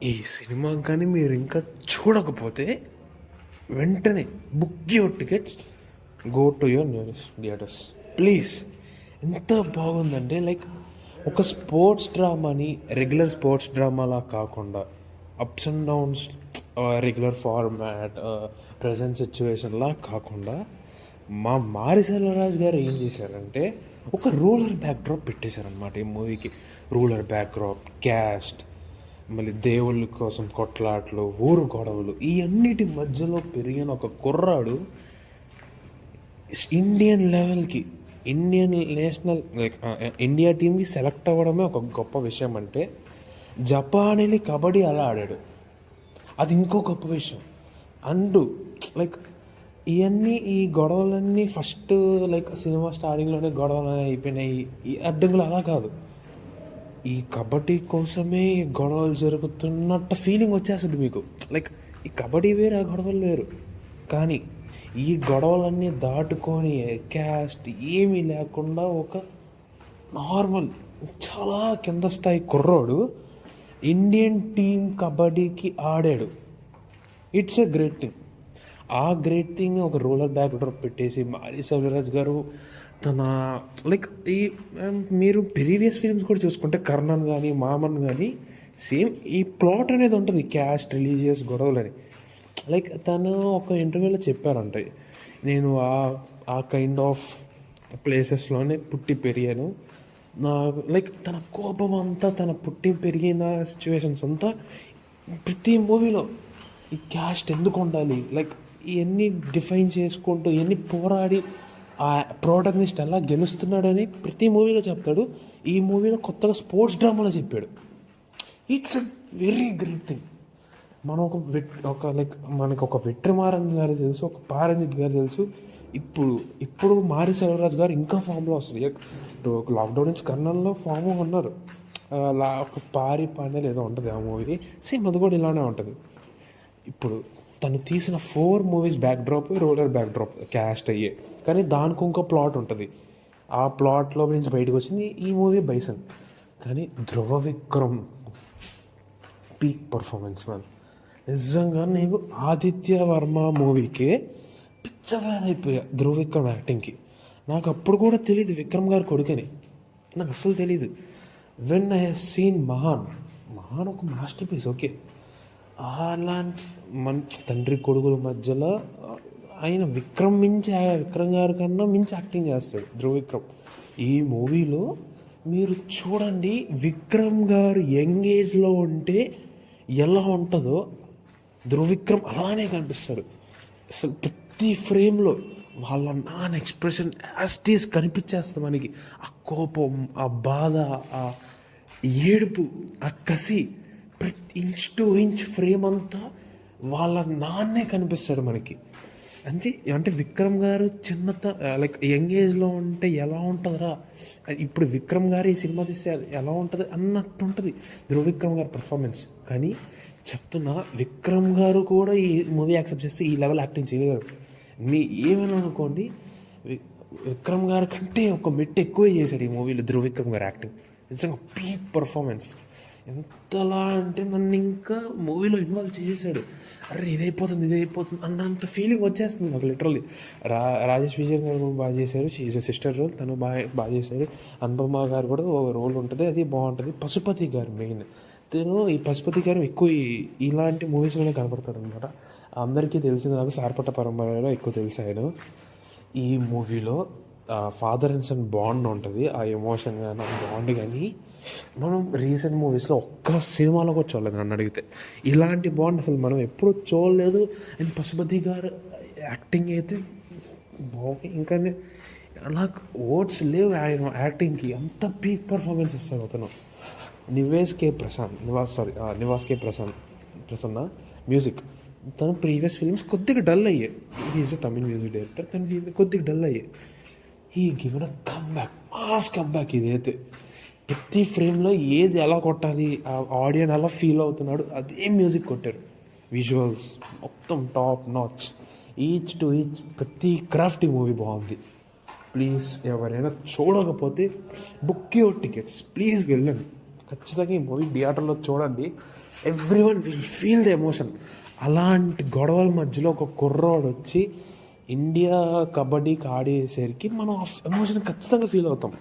ఈ సినిమా కానీ మీరు ఇంకా చూడకపోతే వెంటనే book your tickets, go to your nearest theatres please. ఎంత బాగుందంటే లైక్ ఒక స్పోర్ట్స్ డ్రామాని రెగ్యులర్ స్పోర్ట్స్ డ్రామాలా కాకుండా ups and downs, regular format, present సిచ్యువేషన్లా కాకుండా మా మారి సెల్వరాజ్ గారు ఏం చేశారంటే ఒక రూరల్ బ్యాక్డ్రాప్ పెట్టేశారనమాట ఈ మూవీకి. రూరల్ బ్యాక్డ్రాప్, క్యాస్ట్, మళ్ళీ దేవుళ్ళ కోసం కొట్లాట్లు, ఊరు గొడవలు, ఈ అన్నిటి మధ్యలో పెరిగిన ఒక కుర్రాడు ఇండియన్ లెవెల్కి, ఇండియన్ నేషనల్ లైక్ ఇండియా టీంకి సెలెక్ట్ అవ్వడమే ఒక గొప్ప విషయం. అంటే జపాన్ వెళ్ళి కబడ్డీ అలా ఆడాడు, అది ఇంకో గొప్ప విషయం. అండ్ లైక్ ఇవన్నీ, ఈ గొడవలన్నీ ఫస్ట్ లైక్ సినిమా స్టార్టింగ్లోనే గొడవలు అయిపోయినాయి. ఈ అడ్డంకులు అలా కాదు, ఈ కబడ్డీ కోసమే గొడవలు జరుగుతున్నట్టు ఫీలింగ్ వచ్చేస్తుంది మీకు. లైక్ ఈ కబడ్డీ వేరు, ఆ గొడవలు వేరు. కానీ ఈ గొడవలన్నీ దాటుకొని క్యాస్ట్ ఏమీ లేకుండా ఒక నార్మల్ చాలా కింద స్థాయి కుర్రోడు ఇండియన్ టీం కబడ్డీకి ఆడాడు. It's a great thing. ఆ గ్రేట్ థింగ్ ఒక రూరల్ బ్యాక్డ్రాప్ పెట్టేసి మారి సెల్వరాజ్ గారు తన లైక్ ఈ మీరు ప్రీవియస్ ఫిల్మ్స్ కూడా చూసుకుంటే కర్ణన్ కానీ మామన్ కానీ సేమ్ ఈ ప్లాట్ అనేది ఉంటుంది, క్యాస్ట్, రిలీజియస్ గొడవలని. లైక్ తను ఒక ఇంటర్వ్యూలో చెప్పారంట, నేను ఆ కైండ్ ఆఫ్ ప్లేసెస్లోనే పుట్టి పెరిగాను. నా లైక్ తన కోపం అంతా, తన పుట్టి పెరిగిన సిచ్యువేషన్స్ అంతా ప్రతి మూవీలో ఈ క్యాస్ట్ ఎందుకు ఉండాలి, లైక్ ఇవన్నీ డిఫైన్ చేసుకుంటూ ఇవన్నీ పోరాడి ఆ ప్రోటగనిస్ట్ ఎలా గెలుస్తున్నాడని ప్రతి మూవీలో చెప్తాడు. ఈ మూవీలో కొత్తగా స్పోర్ట్స్ డ్రామాలో చెప్పాడు. It's a very great thing. మనం ఒక లైక్ మనకు ఒక వెట్రిమారన్ గారు తెలుసు, ఒక పారంజిత్ గారు తెలుసు. ఇప్పుడు మారి సెల్వరాజ్ గారు ఇంకా ఫామ్లో వస్తుంది. లాక్డౌన్ నుంచి కర్నల్లో ఫామ్ ఉన్నారు. ఒక పారి పాండేలు ఏదో ఉంటుంది ఆ మూవీ, సేమ్ అది కూడా ఇలానే ఉంటుంది. ఇప్పుడు తను తీసిన 4 movies backdrop roller backdrop caste అయ్యే, కానీ దానికి ఇంకో ప్లాట్ ఉంటుంది. ఆ ప్లాట్లో నుంచి బయటకు వచ్చింది ఈ మూవీ బైసన్. కానీ ధ్రువ విక్రమ్ పీక్ పర్ఫార్మెన్స్ మ్యాన్. నిజంగా నేను ఆదిత్య వర్మ మూవీకే పిచ్చ ఫ్యాన్ అయిపోయా ధ్రువ విక్రమ్ యాక్టింగ్కి. నాకు అప్పుడు కూడా తెలియదు విక్రమ్ గారి కొడుకని, నాకు అస్సలు తెలీదు. వెన్ ఐ హ్యావ్ సీన్ మహాన్ ఒక మాస్టర్ పీస్. ఓకే, అలాంటి మన తండ్రి కొడుకుల మధ్యలో ఆయన విక్రమ్ గారి కన్నా మించి యాక్టింగ్ చేస్తాడు ధ్రువ విక్రమ్. ఈ మూవీలో మీరు చూడండి, విక్రమ్ గారు యంగ్ ఏజ్లో ఉంటే ఎలా ఉంటుందో ధ్రువ విక్రమ్ అలానే కనిపిస్తాడు. అసలు ప్రతి ఫ్రేమ్లో వాళ్ళ నాన్న ఎక్స్ప్రెషన్ యాస్టీస్ కనిపించేస్తుంది మనకి. ఆ కోపం, ఆ బాధ, ఆ ఏడుపు, ఆ కసి, ప్రతి ఇంచ్ టు ఇంచ్ ఫ్రేమ్ అంతా వాళ్ళ నాన్నే కనిపిస్తాడు మనకి. అంటే విక్రమ్ గారు లైక్ యంగ్ ఏజ్లో ఉంటే ఎలా ఉంటుందిరా, ఇప్పుడు విక్రమ్ గారు ఈ సినిమా తీస్తే ఎలా ఉంటుంది అన్నట్టు ఉంటుంది ధ్రువ విక్రమ్ గారి పర్ఫార్మెన్స్. కానీ చెప్తున్నా, విక్రమ్ గారు కూడా ఈ మూవీ యాక్సెప్ట్ చేస్తే ఈ లెవెల్ యాక్టింగ్ చేయలేరు. మీ ఏమైనా అనుకోండి, విక్రమ్ గారి కంటే ఒక మెట్టు ఎక్కువ చేశాడు ఈ మూవీలో ధ్రువ విక్రమ్ గారు యాక్టింగ్. నిజంగా పీక్ పర్ఫార్మెన్స్. ఎంతలా అంటే నన్ను ఇంకా మూవీలో ఇన్వాల్వ్ చేసేసాడు. అరే ఇదైపోతుంది అన్నంత ఫీలింగ్ వచ్చేస్తుంది నాకు లిటరల్లీ. రాజేష్ విజయ్ గారు బాగా చేశారు, షీఈ్ ఎ సిస్టర్ రోల్, తను బాగా చేశారు. అనుపమ గారు కూడా ఒక రోల్ ఉంటుంది, అది బాగుంటుంది. పశుపతి గారు మెయిన్. ఈ పశుపతి గారు ఎక్కువ ఇలాంటి మూవీస్లోనే కనపడతాడు అనమాట. అందరికీ తెలిసింది, నాకు సార్పట్ట పరంపరలో ఎక్కువ తెలుసు ఆయన. ఈ మూవీలో ఫాదర్ అండ్ సన్ బాండ్ ఉంటుంది, ఆ ఎమోషన్ కానీ ఆ బాండ్ కానీ మనం రీసెంట్ మూవీస్లో ఒక్క సినిమాలో కూడా చూడలేదు. నన్ను అడిగితే ఇలాంటి బాండ్ అసలు మనం ఎప్పుడు చూడలేదు. అండ్ పశుపతి గారు యాక్టింగ్ అయితే ఇంకా నాకు వర్డ్స్ లేవు ఆయన యాక్టింగ్కి. అంత పీక్ పర్ఫార్మెన్స్ ఇస్తాడు అతను. నివాస్ కే ప్రసన్న మ్యూజిక్. తను ప్రీవియస్ ఫిల్మ్స్ కొద్దిగా డల్ అయ్యాయి. Is a Tamil music director, తను కొద్దిగా డల్ అయ్యాయి. ఈ గివెన్ అ మాస్ కమ్బ్యాక్. ఇదైతే ప్రతి ఫ్రేమ్లో ఏది ఎలా కొట్టాలి, ఆ ఆడియన్ ఎలా ఫీల్ అవుతున్నాడు, అదే మ్యూజిక్ కొట్టారు. విజువల్స్ మొత్తం top notch, each to each ప్రతి క్రాఫ్ట్. ఈ మూవీ బాగుంది. ప్లీజ్ ఎవరైనా చూడకపోతే బుక్ యువర్ టికెట్స్, ప్లీజ్ వెళ్ళండి. ఖచ్చితంగా ఈ మూవీ థియేటర్లో చూడండి. Every one will feel the emotion. అలాంటి గొడవల మధ్యలో ఒక కుర్రోడు వచ్చి ఇండియా కబడ్డీకి ఆడేసరికి మనం ఆ ఎమోషన్ ఖచ్చితంగా ఫీల్ అవుతాం.